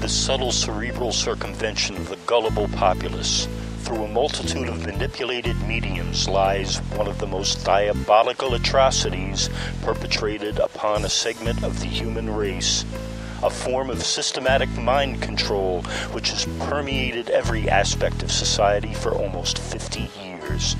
the subtle cerebral circumvention of the gullible populace. Through a multitude of manipulated mediums lies one of the most diabolical atrocities perpetrated upon a segment of the human race. A form of systematic mind control which has permeated every aspect of society for almost 50 years.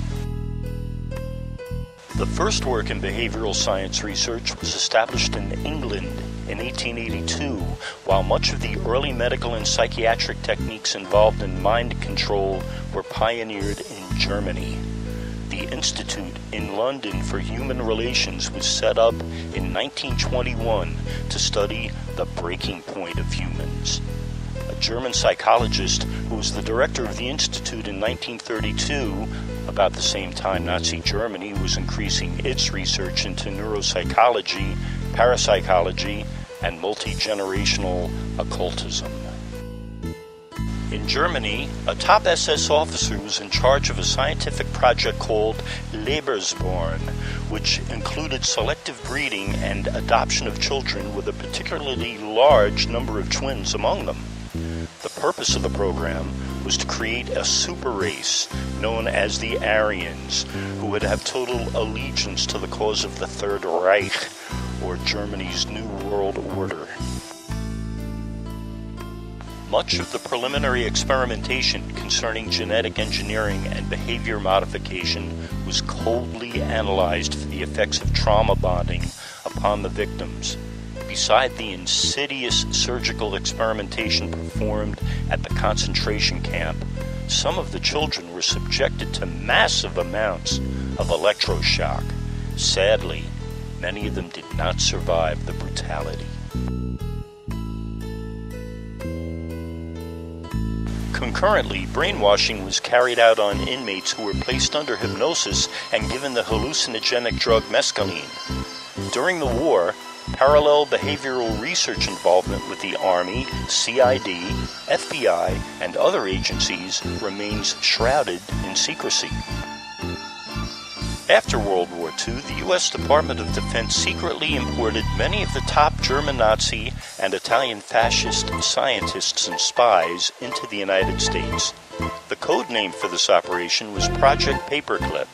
The first work in behavioral science research was established in England in 1882, while much of the early medical and psychiatric techniques involved in mind control were pioneered in Germany. The Institute in London for Human Relations was set up in 1921 to study the breaking point of humans. A German psychologist who was the director of the Institute in 1932, about the same time Nazi Germany was increasing its research into neuropsychology, parapsychology, and multi-generational occultism. In Germany, a top SS officer was in charge of a scientific project called Lebensborn, which included selective breeding and adoption of children with a particularly large number of twins among them. The purpose of the program was to create a super race known as the Aryans, who would have total allegiance to the cause of the Third Reich, or Germany's New World Order. Much of the preliminary experimentation concerning genetic engineering and behavior modification was coldly analyzed for the effects of trauma bonding upon the victims. Beside the insidious surgical experimentation performed at the concentration camp, some of the children were subjected to massive amounts of electroshock. Sadly, many of them did not survive the brutality. Concurrently, brainwashing was carried out on inmates who were placed under hypnosis and given the hallucinogenic drug mescaline. During the war, parallel behavioral research involvement with the Army, CID, FBI, and other agencies remains shrouded in secrecy. After World War II, the U.S. Department of Defense secretly imported many of the top German Nazi and Italian fascist scientists and spies into the United States. The code name for this operation was Project Paperclip.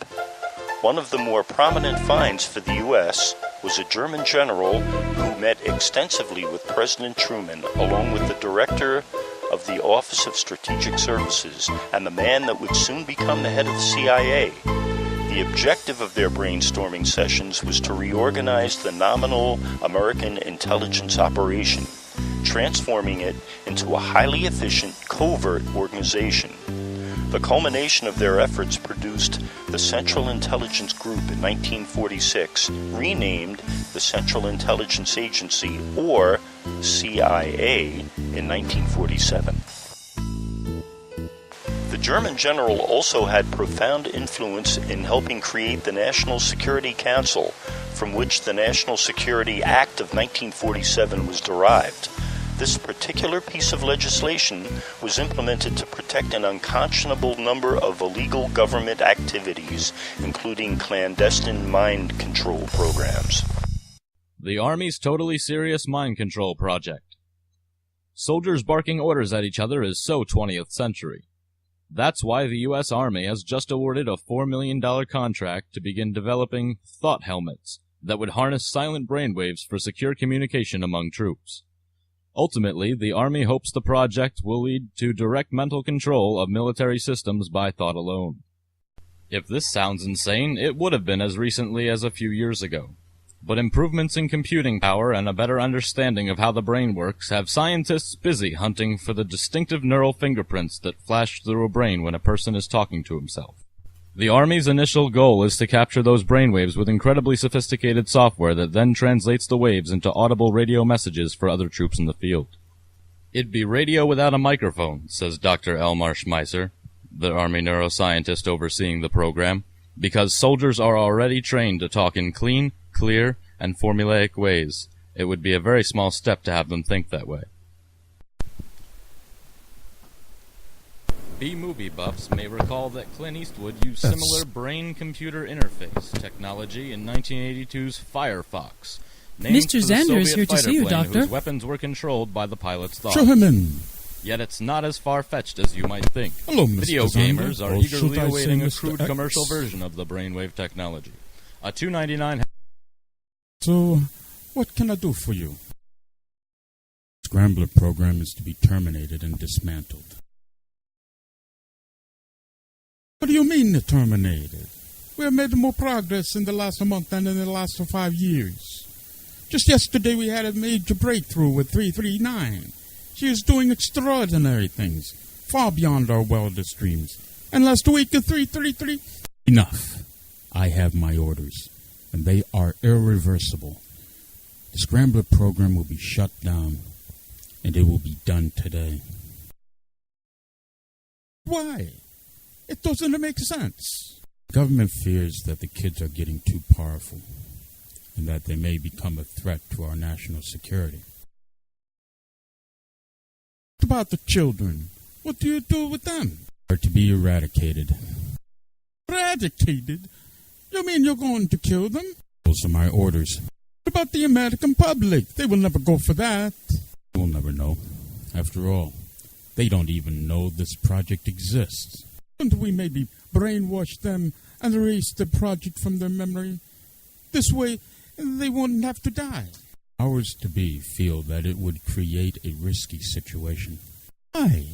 One of the more prominent finds for the U.S. was a German general who met extensively with President Truman, along with the director of the Office of Strategic Services and the man that would soon become the head of the CIA. The objective of their brainstorming sessions was to reorganize the nominal American intelligence operation, transforming it into a highly efficient covert organization. The culmination of their efforts produced the Central Intelligence Group in 1946, renamed the Central Intelligence Agency, or CIA, in 1947. The German general also had profound influence in helping create the National Security Council, from which the National Security Act of 1947 was derived. This particular piece of legislation was implemented to protect an unconscionable number of illegal government activities, including clandestine mind control programs. The Army's totally serious mind control project. Soldiers barking orders at each other is so 20th century. That's why the U.S. Army has just awarded a $4 million contract to begin developing thought helmets that would harness silent brainwaves for secure communication among troops. Ultimately, the Army hopes the project will lead to direct mental control of military systems by thought alone. If this sounds insane, it would have been as recently as a few years ago. But improvements in computing power and a better understanding of how the brain works have scientists busy hunting for the distinctive neural fingerprints that flash through a brain when a person is talking to himself. The Army's initial goal is to capture those brainwaves with incredibly sophisticated software that then translates the waves into audible radio messages for other troops in the field. It'd be radio without a microphone, says Dr. Elmar Schmeisser, the Army neuroscientist overseeing the program, because soldiers are already trained to talk in clean, clear, and formulaic ways. It would be a very small step to have them think that way. B-movie buffs may recall that Clint Eastwood used similar brain-computer interface technology in 1982's Firefox, named Mr. for the Xander is Soviet here to fighter see you, plane Doctor. whose weapons were controlled by the pilot's thoughts. Show him in. Yet it's not as far-fetched as you might think. Hello, Mr. Video Xander. gamers are Or eagerly should I say awaiting a Mr. crude X? commercial version of the brainwave technology. A $2.99... So, what can I do for you? The Scrambler program is to be terminated and dismantled. What do you mean terminated? We have made more progress in the last month than in the last 5 years. Just yesterday we had a major breakthrough with 339. She is doing extraordinary things, far beyond our wildest dreams. And last week, 333... Enough. I have my orders, and they are irreversible. The Scrambler program will be shut down, and it will be done today. Why? It doesn't make sense. The government fears that the kids are getting too powerful, and that they may become a threat to our national security. What about the children? What do you do with them? They are to be eradicated. Eradicated? You mean you're going to kill them? Those are my orders. What about the American public? They will never go for that. We'll never know. After all, they don't even know this project exists. And we maybe brainwash them and erase the project from their memory. This way, they won't have to die. Powers to be feel that it would create a risky situation. Why?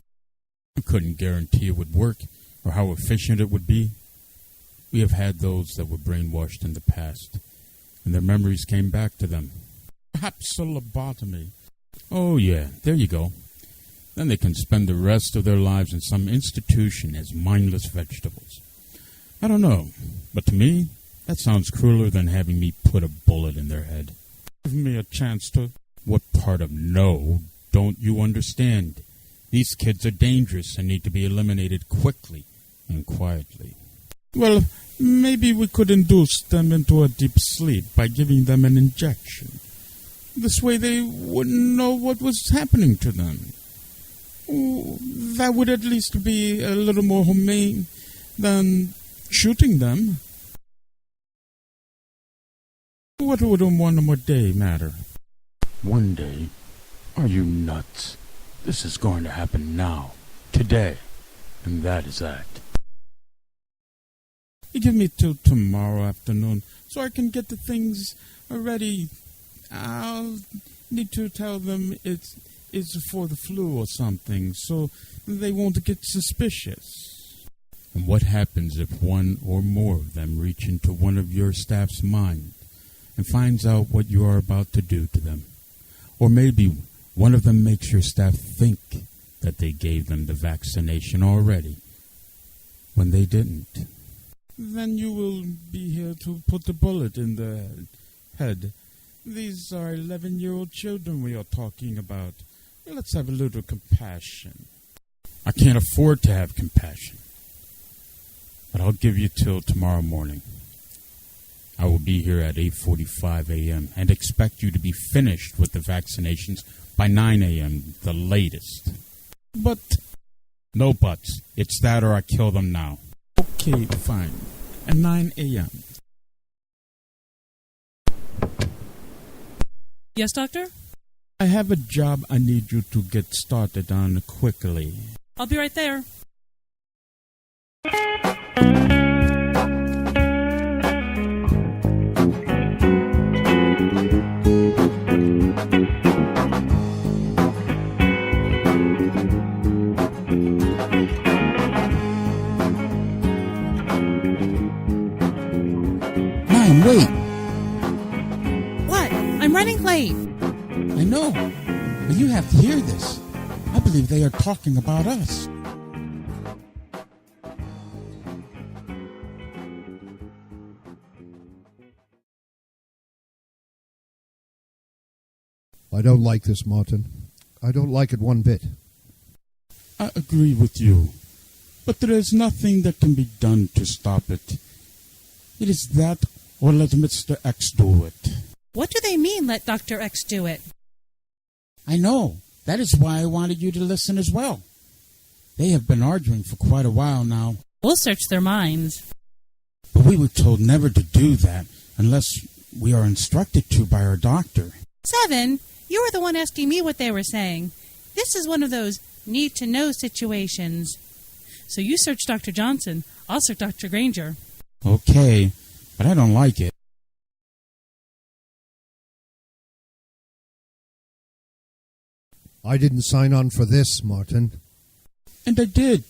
You couldn't guarantee it would work or how efficient it would be. We have had those that were brainwashed in the past, and their memories came back to them. Perhaps a lobotomy. Oh, yeah, there you go. Then they can spend the rest of their lives in some institution as mindless vegetables. I don't know, but to me, that sounds crueler than having me put a bullet in their head. Give me a chance to... What part of no don't you understand? These kids are dangerous and need to be eliminated quickly and quietly. Well, maybe we could induce them into a deep sleep by giving them an injection. This way they wouldn't know what was happening to them. That would at least be a little more humane than shooting them. What would one more day matter? One day? Are you nuts? This is going to happen now, today, and that is that. You give me till tomorrow afternoon so I can get the things ready. I'll need to tell them it's for the flu or something, so they won't get suspicious. And what happens if one or more of them reach into one of your staff's mind and finds out what you are about to do to them? Or maybe one of them makes your staff think that they gave them the vaccination already, when they didn't. Then you will be here to put the bullet in the head. These are 11-year-old children we are talking about. Let's have a little compassion. I can't afford to have compassion, but I'll give you till tomorrow morning. I will be here at 8:45 a.m. and expect you to be finished with the vaccinations by 9 a.m. the latest. But... No buts. It's that or I kill them now. Okay, fine. At 9 a.m. Yes, Doctor? I have a job I need you to get started on quickly. I'll be right there. Mom, wait! What? I'm running late. I know, but you have to hear this. I believe they are talking about us. I don't like this, Martin. I don't like it one bit. I agree with you, but there is nothing that can be done to stop it. It is that or let Mr. X do it. What do they mean, let Dr. X do it? I know. That is why I wanted you to listen as well. They have been arguing for quite a while now. We'll search their minds. But we were told never to do that unless We are instructed to by our doctor. 7, you were the one asking me what they were saying. This is one of those need-to-know situations. So you search Dr. Johnson, I'll search Dr. Granger. Okay, but I don't like it. I didn't sign on for this, Martin. And I did.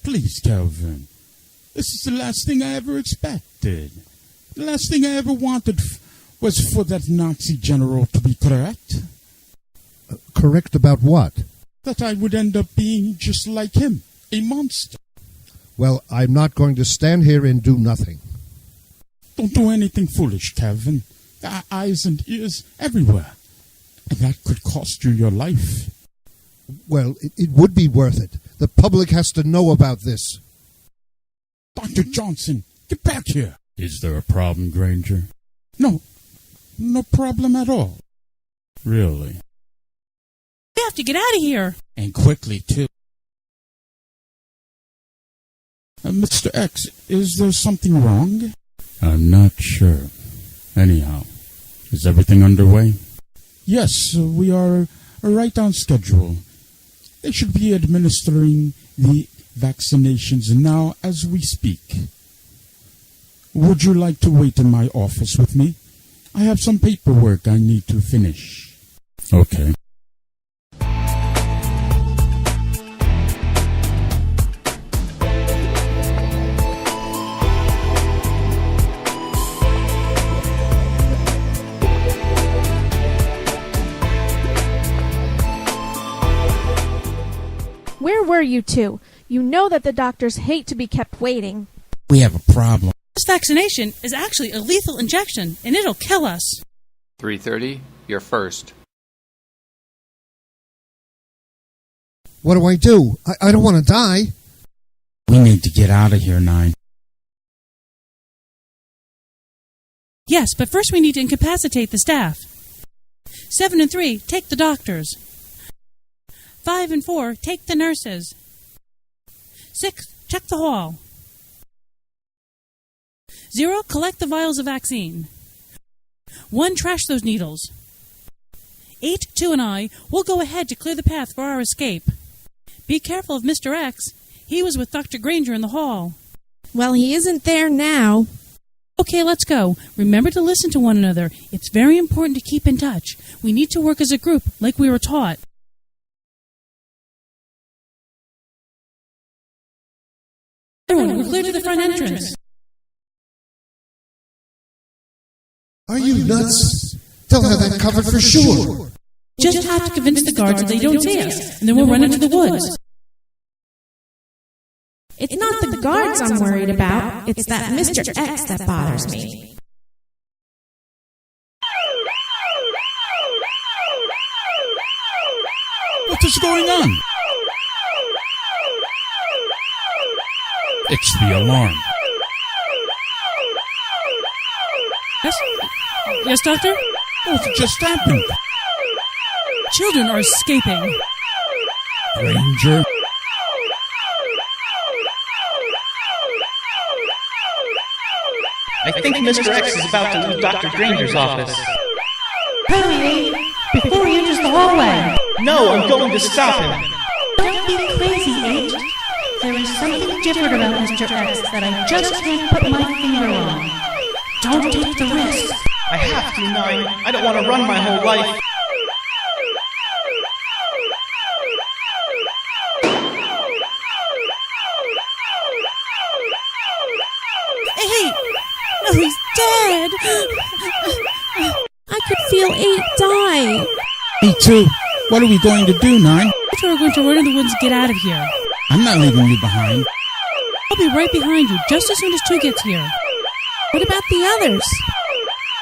Please, Calvin. This is the last thing I ever expected. The last thing I ever wanted was for that Nazi general to be correct. Correct about what? That I would end up being just like him, a monster. Well, I'm not going to stand here and do nothing. Don't do anything foolish, Calvin. There are eyes and ears everywhere. And that could cost you your life. Well, it would be worth it. The public has to know about this. Dr. Johnson, get back here. Is there a problem, Granger? No problem at all. Really? We have to get out of here. And quickly, too. Mr. X, is there something wrong? I'm not sure. Anyhow, is everything underway? Yes, we are right on schedule. They should be administering the vaccinations now as we speak. Would you like to wait in my office with me? I have some paperwork I need to finish. Okay. Where were you two? You know that the doctors hate to be kept waiting. We have a problem. This vaccination is actually a lethal injection, and it'll kill us. 3:30, you're first. What do I do? I don't want to die. We need to get out of here, 9. Yes, but first we need to incapacitate the staff. 7 and 3, take the doctors. 5 and 4, take the nurses. 6, check the hall. 0, collect the vials of vaccine. 1, trash those needles. 8, 2, and I will go ahead to clear the path for our escape. Be careful of Mr. X. He was with Dr. Granger in the hall. Well, he isn't there now. Okay, let's go. Remember to listen to one another. It's very important to keep in touch. We need to work as a group, like we were taught. Everyone, we're clear to the front entrance. Are you nuts? They'll have that covered for sure. Just have to convince the guards that they don't see us, and then we'll run into the woods. It's not the guards I'm worried about. It's that Mr. X that bothers me. What is going on? It's the alarm. Yes? Yes, Doctor? What just happened? Children are escaping. Granger? I think Mr. X is about to leave Dr. Granger's office. Hurry! Before he enters the hallway! No, I'm going to stop him. Don't be crazy, H. There is something different about Mr. X that I just can't put my finger on. Don't take the risk. I have to, 9. I don't want to run my whole life. Hey! No, he's dead! I could feel 8 die. Me too. What are we going to do, 9? We're going to run in the woods and get out of here. I'm not leaving you behind. I'll be right behind you just as soon as 2 gets here. What about the others?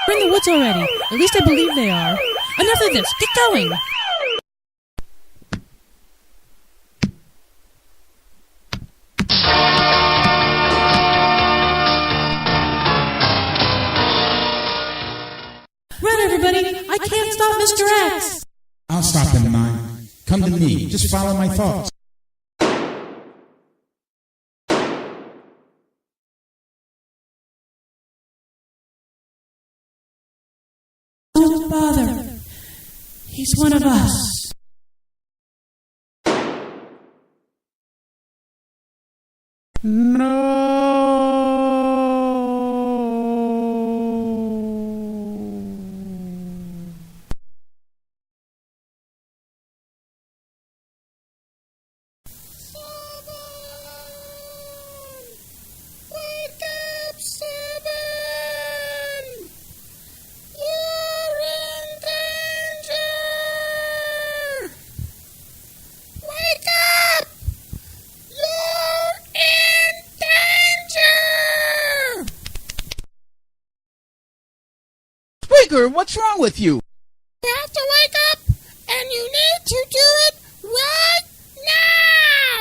We're in the woods already. At least I believe they are. Enough of this. Get going! Run, everybody! I can't stop Mr. X! I'll stop him, 9. Come to me. Just follow my thoughts. Don't bother. He's one of us. Squeaker, what's wrong with you? You have to wake up, and you need to do it right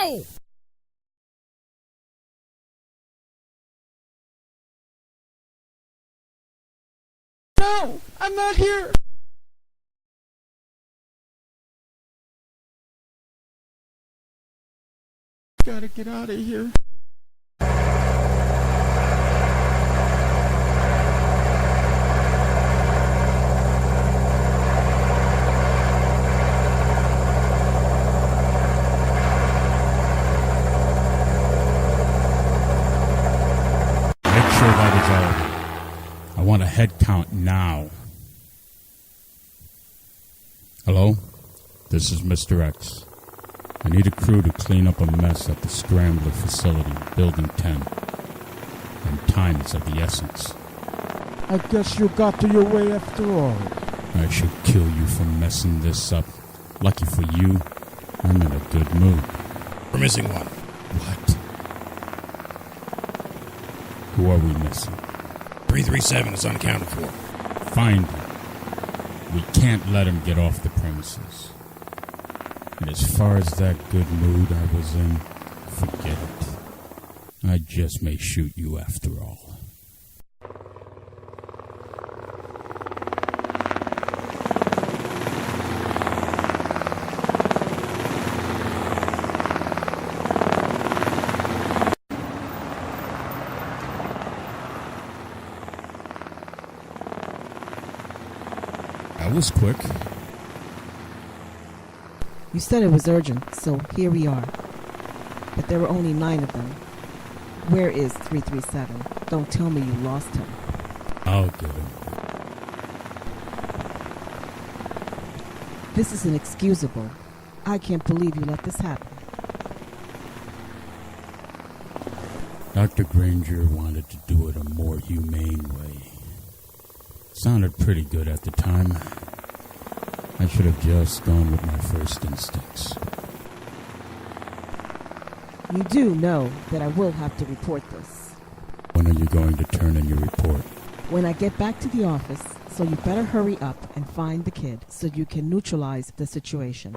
now! No, I'm not here. Gotta get out of here. I want a head count now. Hello? This is Mr. X. I need a crew to clean up a mess at the Scrambler facility, Building 10. And time is of the essence. I guess you got to your way after all. I should kill you for messing this up. Lucky for you, I'm in a good mood. We're missing one. What? Who are we missing? 337 is unaccounted for. Find him. We can't let him get off the premises. And as far as that good mood I was in, forget it. I just may shoot you after all. That was quick. You said it was urgent, so here we are. But there were only 9 of them. Where is 337? Don't tell me you lost him. I'll get him. This is inexcusable. I can't believe you let this happen. Dr. Granger wanted to do it a more humane way. Sounded pretty good at the time. I should have just gone with my first instincts. You do know that I will have to report this. When are you going to turn in your report? When I get back to the office, so you better hurry up and find the kid so you can neutralize the situation.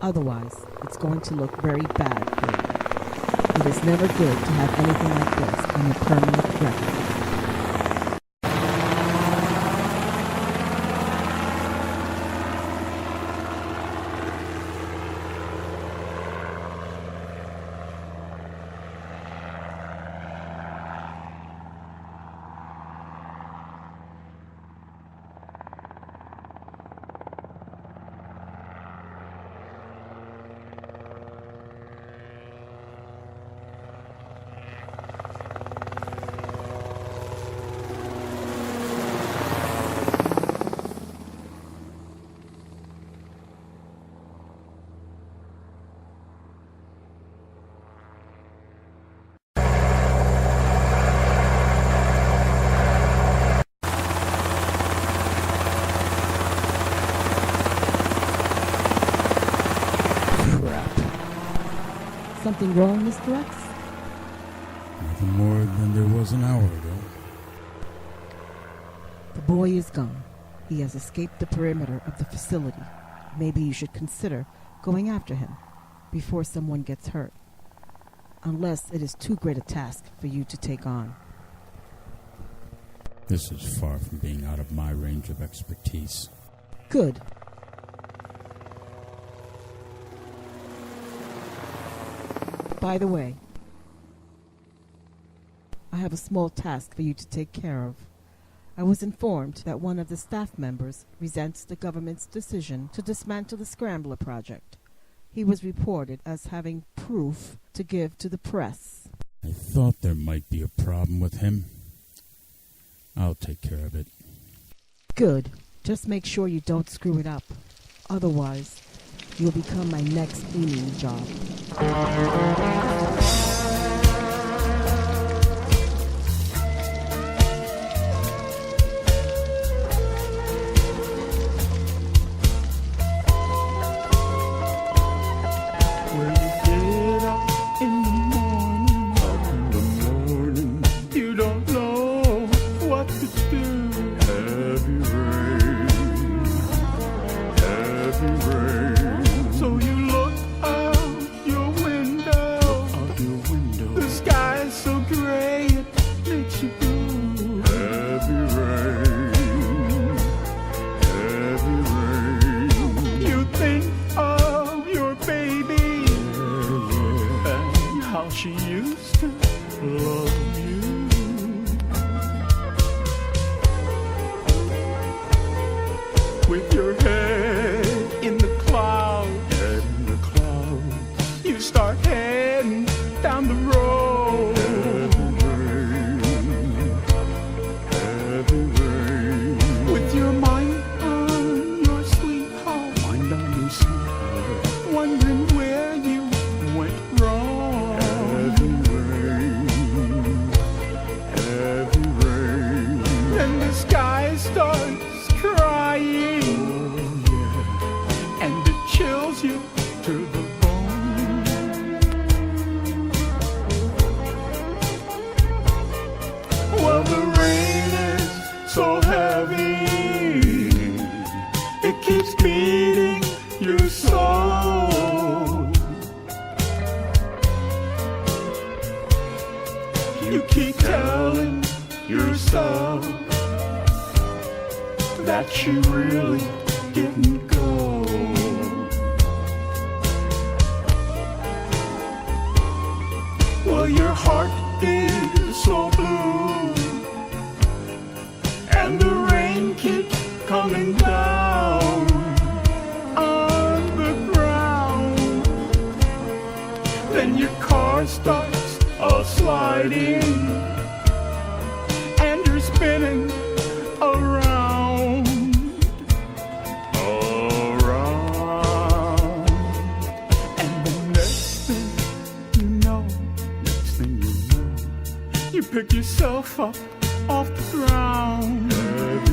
Otherwise, it's going to look very bad for you. It is never good to have anything like this on your permanent record. Something wrong, Mr. X? Nothing more than there was an hour ago. The boy is gone. He has escaped the perimeter of the facility. Maybe you should consider going after him before someone gets hurt. Unless it is too great a task for you to take on. This is far from being out of my range of expertise. Good. By the way, I have a small task for you to take care of. I was informed that one of the staff members resents the government's decision to dismantle the Scrambler project. He was reported as having proof to give to the press. I thought there might be a problem with him. I'll take care of it. Good. Just make sure you don't screw it up. Otherwise, you'll become my next cleaning job. She used to love you. With your head in the clouds, you start heading down the road. Heavy rain. With your mind on your sweetheart, wondering where you went wrong. And the sky starts crying, and it chills you to the bone. Well, the rain is so heavy, it keeps beating your soul. You keep telling yourself that you really didn't go. Well, your heart is so blue, and the rain keeps coming down on the ground. Then your car starts sliding, and you're spinning around, and the next thing you know, you pick yourself up off the ground.